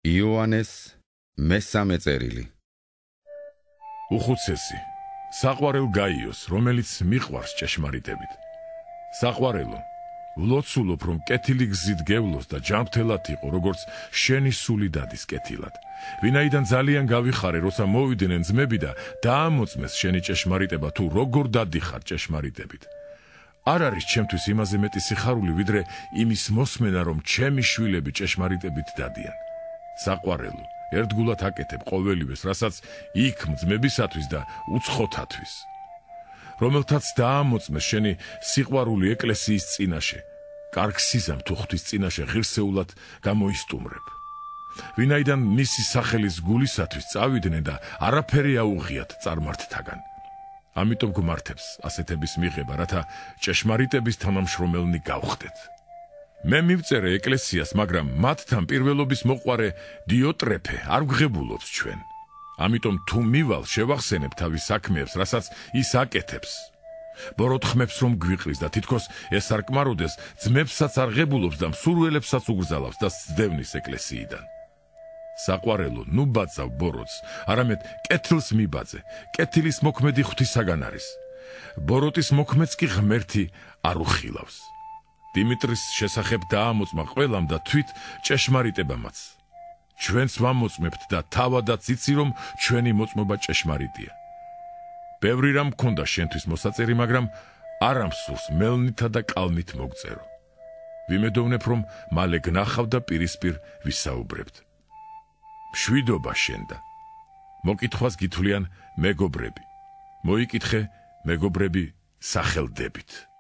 იოანეს მესამე წერილი. უხუცესი, საყვარელ გაიოს, რომელიც მიყვარს ჭეშმარიტებით. საყვარელო, ვლოცულობ, რომ კეთილი გზით გევლოს და ჯანმრთელად იყო, როგორც შენი სული დადის კეთილად. ვინაიდან ძალიან გავიხარე, როცა მოვიდნენ ძმები და დაამოწმეს შენი ჭეშმარიტება, თუ როგორ დადიხარ ჭეშმარიტებით. არ არის ჩემთვის იმაზე მეტი სიხარული, ვიდრე იმის მოსმენა, რომ ჩემი შვილები ჭეშმარიტებით დადიან. საყვარელო, ერთგულად აკეთებ ყოველივეს, რასაც იქ ძმებისათვის და უცხოთათვის, რომელთაც დაამოწმეს შენი სიყვარული ეკლესიის წინაშე, კარგ სიზამ თუ ღვთის წინაშე ღირსეულად გამოისტუმრებ. ვინაიდან მისი სახელის გულისათვის წავიდნენ და არაფერი აუღიათ წარმართთაგან. ამიტომ გმართებს ასეთების მიღება, რათა ჭეშმარიტების თანამშრომელნი გავხდეთ. მე მივწერე ეკლესიას, მაგრამ მათთან პირველობის მოყვარე დიოტრეფე არ გვღებულობს ჩვენ. ამიტომ თუ მივალ, შევახსენებ თავის საქმეებს, რასაც ის აკეთებს. ბოროტხმებს რომ გვიყრის და თითქოს ეს არ კმაროდეს, ძმებსაც არ ღებულობს და მსურველებსაც უგრძალავს და სძდევნის ეკლესიიდან. საყვარელო, ნუ ბაძავ ბოროტს, არამედ კეთილს მიბაძე. კეთილის მოქმედი ღვთისაგან არის. ბოროტის მოქმედს კი ღმერთი არ უხილავს. დიმიტრის შესახებ დაამოწმა ყველამ და თვით ჭეშმარიტებამაც. ჩვენც ვამოწმებთ და თავადაც იცი, რომ ჩვენი მოწმობა ჭეშმარიტია. ბევრი რამ მქონდა შენთვის მოსაწერი, მაგრამ არ ამსურს მელნითა და კალმით მოგწერო. ვიმედოვნებ, რომ მალე გნახავ და პირისპირ ვისაუბრებთ. მშვიდობა შენდა. მოკითხვას გითვლიან მეგობრები. მოიკითხე მეგობრები სახელდებით.